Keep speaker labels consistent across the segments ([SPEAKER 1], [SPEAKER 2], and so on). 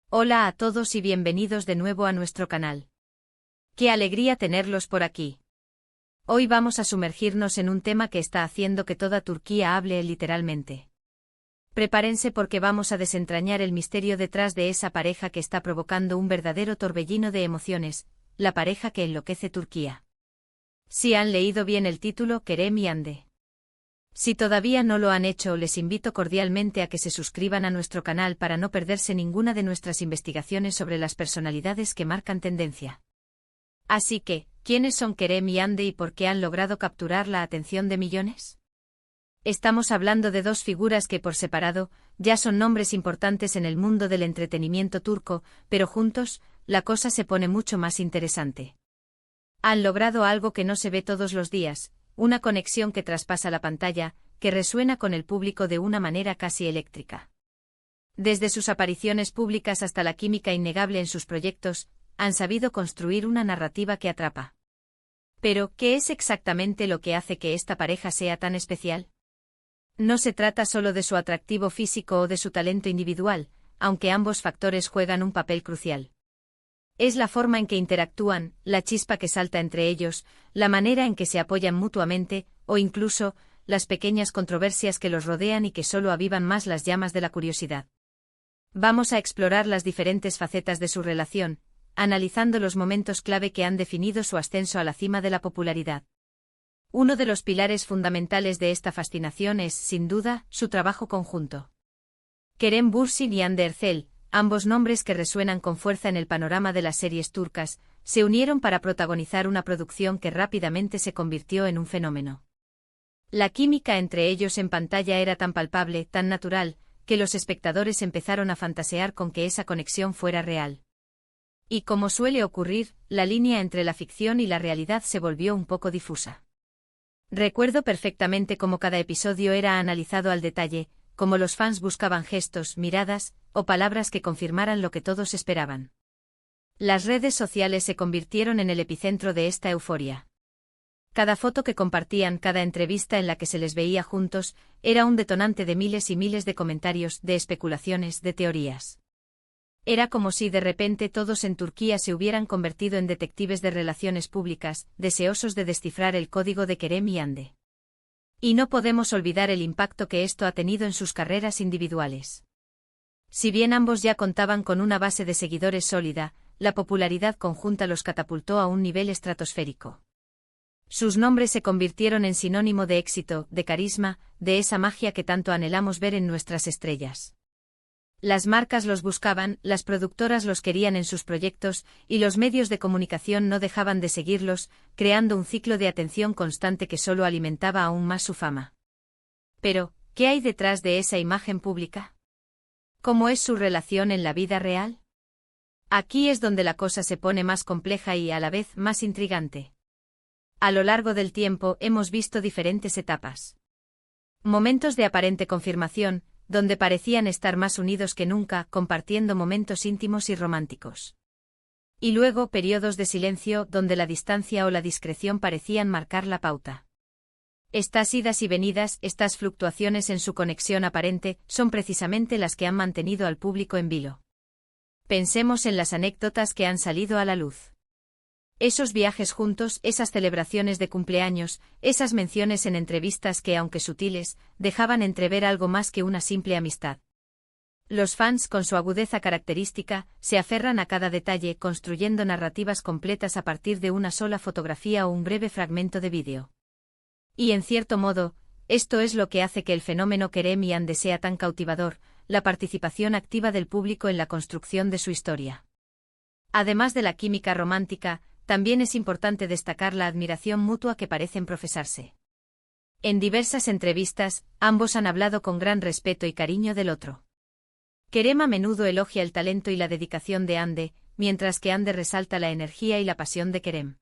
[SPEAKER 1] Hola a todos y bienvenidos de nuevo a nuestro canal. ¡Qué alegría tenerlos por aquí! Hoy vamos a sumergirnos en un tema que está haciendo que toda Turquía hable literalmente. Prepárense porque vamos a desentrañar el misterio detrás de esa pareja que está provocando un verdadero torbellino de emociones, la pareja que enloquece Turquía. Si han leído bien el título, Kerem y Hande. Si todavía no lo han hecho, les invito cordialmente a que se suscriban a nuestro canal para no perderse ninguna de nuestras investigaciones sobre las personalidades que marcan tendencia. Así que, ¿quiénes son Kerem y Hande y por qué han logrado capturar la atención de millones? Estamos hablando de dos figuras que por separado, ya son nombres importantes en el mundo del entretenimiento turco, pero juntos, la cosa se pone mucho más interesante. Han logrado algo que no se ve todos los días, una conexión que traspasa la pantalla, que resuena con el público de una manera casi eléctrica. Desde sus apariciones públicas hasta la química innegable en sus proyectos, han sabido construir una narrativa que atrapa. Pero, ¿qué es exactamente lo que hace que esta pareja sea tan especial? No se trata solo de su atractivo físico o de su talento individual, aunque ambos factores juegan un papel crucial. Es la forma en que interactúan, la chispa que salta entre ellos, la manera en que se apoyan mutuamente, o incluso, las pequeñas controversias que los rodean y que solo avivan más las llamas de la curiosidad. Vamos a explorar las diferentes facetas de su relación, analizando los momentos clave que han definido su ascenso a la cima de la popularidad. Uno de los pilares fundamentales de esta fascinación es, sin duda, su trabajo conjunto. Kerem Bürsin y Hande Erçel, ambos nombres que resuenan con fuerza en el panorama de las series turcas, se unieron para protagonizar una producción que rápidamente se convirtió en un fenómeno. La química entre ellos en pantalla era tan palpable, tan natural, que los espectadores empezaron a fantasear con que esa conexión fuera real. Y como suele ocurrir, la línea entre la ficción y la realidad se volvió un poco difusa. Recuerdo perfectamente cómo cada episodio era analizado al detalle, cómo los fans buscaban gestos, miradas, o palabras que confirmaran lo que todos esperaban. Las redes sociales se convirtieron en el epicentro de esta euforia. Cada foto que compartían, cada entrevista en la que se les veía juntos, era un detonante de miles y miles de comentarios, de especulaciones, de teorías. Era como si de repente todos en Turquía se hubieran convertido en detectives de relaciones públicas, deseosos de descifrar el código de Kerem y Hande. Y no podemos olvidar el impacto que esto ha tenido en sus carreras individuales. Si bien ambos ya contaban con una base de seguidores sólida, la popularidad conjunta los catapultó a un nivel estratosférico. Sus nombres se convirtieron en sinónimo de éxito, de carisma, de esa magia que tanto anhelamos ver en nuestras estrellas. Las marcas los buscaban, las productoras los querían en sus proyectos, y los medios de comunicación no dejaban de seguirlos, creando un ciclo de atención constante que solo alimentaba aún más su fama. Pero, ¿qué hay detrás de esa imagen pública? ¿Cómo es su relación en la vida real? Aquí es donde la cosa se pone más compleja y a la vez más intrigante. A lo largo del tiempo hemos visto diferentes etapas. Momentos de aparente confirmación, donde parecían estar más unidos que nunca, compartiendo momentos íntimos y románticos. Y luego periodos de silencio, donde la distancia o la discreción parecían marcar la pauta. Estas idas y venidas, estas fluctuaciones en su conexión aparente, son precisamente las que han mantenido al público en vilo. Pensemos en las anécdotas que han salido a la luz. Esos viajes juntos, esas celebraciones de cumpleaños, esas menciones en entrevistas que, aunque sutiles, dejaban entrever algo más que una simple amistad. Los fans, con su agudeza característica, se aferran a cada detalle, construyendo narrativas completas a partir de una sola fotografía o un breve fragmento de vídeo. Y en cierto modo, esto es lo que hace que el fenómeno Kerem y Hande sea tan cautivador, la participación activa del público en la construcción de su historia. Además de la química romántica, también es importante destacar la admiración mutua que parecen profesarse. En diversas entrevistas, ambos han hablado con gran respeto y cariño del otro. Kerem a menudo elogia el talento y la dedicación de Hande, mientras que Hande resalta la energía y la pasión de Kerem.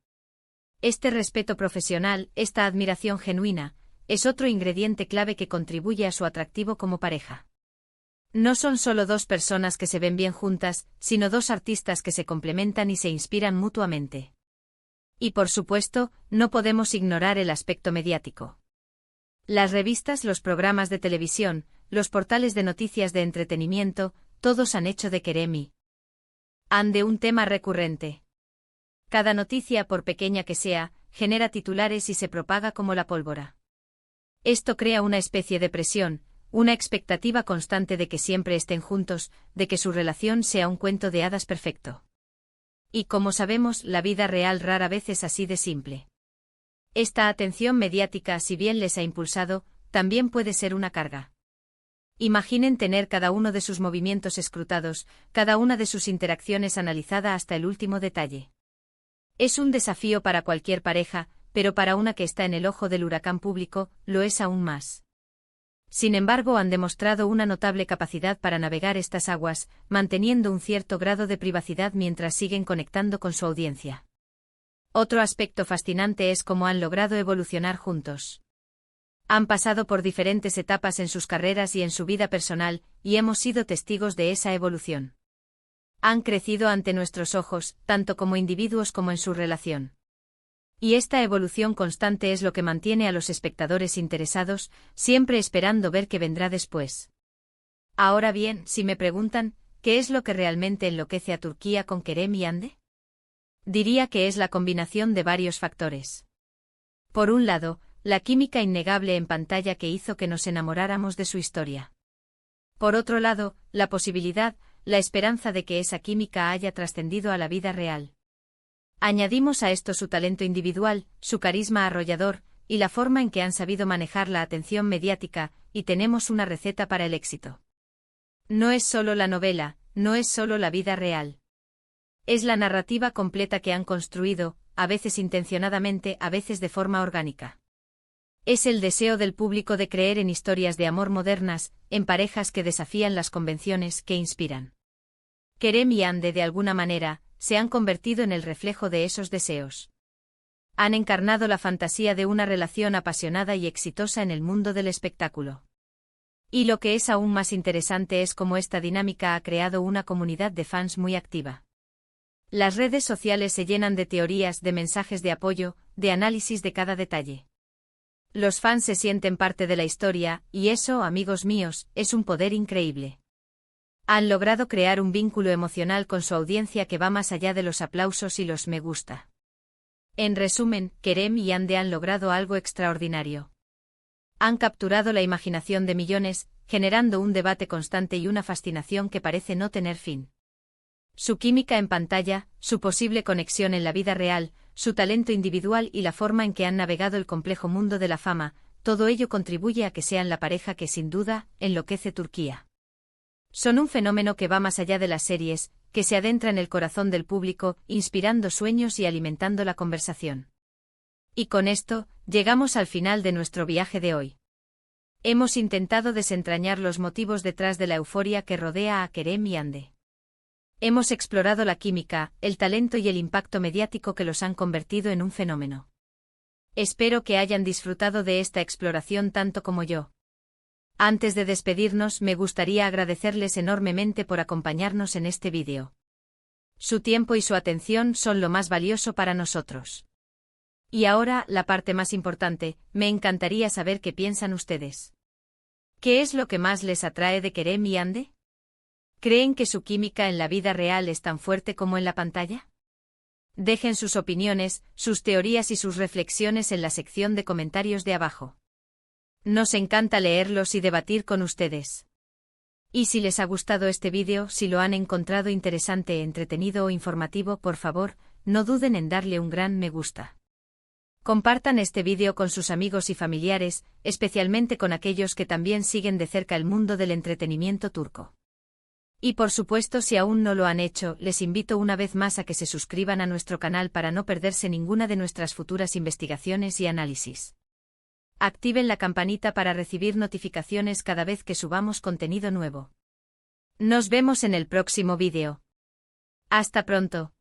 [SPEAKER 1] Este respeto profesional, esta admiración genuina, es otro ingrediente clave que contribuye a su atractivo como pareja. No son solo dos personas que se ven bien juntas, sino dos artistas que se complementan y se inspiran mutuamente. Y por supuesto, no podemos ignorar el aspecto mediático. Las revistas, los programas de televisión, los portales de noticias de entretenimiento, todos han hecho de Kerem y Ande un tema recurrente. Cada noticia, por pequeña que sea, genera titulares y se propaga como la pólvora. Esto crea una especie de presión, una expectativa constante de que siempre estén juntos, de que su relación sea un cuento de hadas perfecto. Y como sabemos, la vida real rara vez es así de simple. Esta atención mediática, si bien les ha impulsado, también puede ser una carga. Imaginen tener cada uno de sus movimientos escrutados, cada una de sus interacciones analizada hasta el último detalle. Es un desafío para cualquier pareja, pero para una que está en el ojo del huracán público, lo es aún más. Sin embargo, han demostrado una notable capacidad para navegar estas aguas, manteniendo un cierto grado de privacidad mientras siguen conectando con su audiencia. Otro aspecto fascinante es cómo han logrado evolucionar juntos. Han pasado por diferentes etapas en sus carreras y en su vida personal, y hemos sido testigos de esa evolución. Han crecido ante nuestros ojos, tanto como individuos como en su relación. Y esta evolución constante es lo que mantiene a los espectadores interesados, siempre esperando ver qué vendrá después. Ahora bien, si me preguntan, ¿qué es lo que realmente enloquece a Turquía con Kerem y Hande? Diría que es la combinación de varios factores. Por un lado, la química innegable en pantalla que hizo que nos enamoráramos de su historia. Por otro lado, la posibilidad, la esperanza de que esa química haya trascendido a la vida real. Añadimos a esto su talento individual, su carisma arrollador, y la forma en que han sabido manejar la atención mediática, y tenemos una receta para el éxito. No es solo la novela, no es solo la vida real. Es la narrativa completa que han construido, a veces intencionadamente, a veces de forma orgánica. Es el deseo del público de creer en historias de amor modernas, en parejas que desafían las convenciones, que inspiran. Kerem y Hande, de alguna manera, se han convertido en el reflejo de esos deseos. Han encarnado la fantasía de una relación apasionada y exitosa en el mundo del espectáculo. Y lo que es aún más interesante es cómo esta dinámica ha creado una comunidad de fans muy activa. Las redes sociales se llenan de teorías, de mensajes de apoyo, de análisis de cada detalle. Los fans se sienten parte de la historia, y eso, amigos míos, es un poder increíble. Han logrado crear un vínculo emocional con su audiencia que va más allá de los aplausos y los me gusta. En resumen, Kerem y Hande han logrado algo extraordinario. Han capturado la imaginación de millones, generando un debate constante y una fascinación que parece no tener fin. Su química en pantalla, su posible conexión en la vida real, su talento individual y la forma en que han navegado el complejo mundo de la fama, todo ello contribuye a que sean la pareja que sin duda enloquece Turquía. Son un fenómeno que va más allá de las series, que se adentra en el corazón del público, inspirando sueños y alimentando la conversación. Y con esto, llegamos al final de nuestro viaje de hoy. Hemos intentado desentrañar los motivos detrás de la euforia que rodea a Kerem y Hande. Hemos explorado la química, el talento y el impacto mediático que los han convertido en un fenómeno. Espero que hayan disfrutado de esta exploración tanto como yo. Antes de despedirnos, me gustaría agradecerles enormemente por acompañarnos en este vídeo. Su tiempo y su atención son lo más valioso para nosotros. Y ahora, la parte más importante, me encantaría saber qué piensan ustedes. ¿Qué es lo que más les atrae de Kerem y Hande? ¿Creen que su química en la vida real es tan fuerte como en la pantalla? Dejen sus opiniones, sus teorías y sus reflexiones en la sección de comentarios de abajo. Nos encanta leerlos y debatir con ustedes. Y si les ha gustado este vídeo, si lo han encontrado interesante, entretenido o informativo, por favor, no duden en darle un gran me gusta. Compartan este vídeo con sus amigos y familiares, especialmente con aquellos que también siguen de cerca el mundo del entretenimiento turco. Y por supuesto, si aún no lo han hecho, les invito una vez más a que se suscriban a nuestro canal para no perderse ninguna de nuestras futuras investigaciones y análisis. Activen la campanita para recibir notificaciones cada vez que subamos contenido nuevo. Nos vemos en el próximo vídeo. Hasta pronto.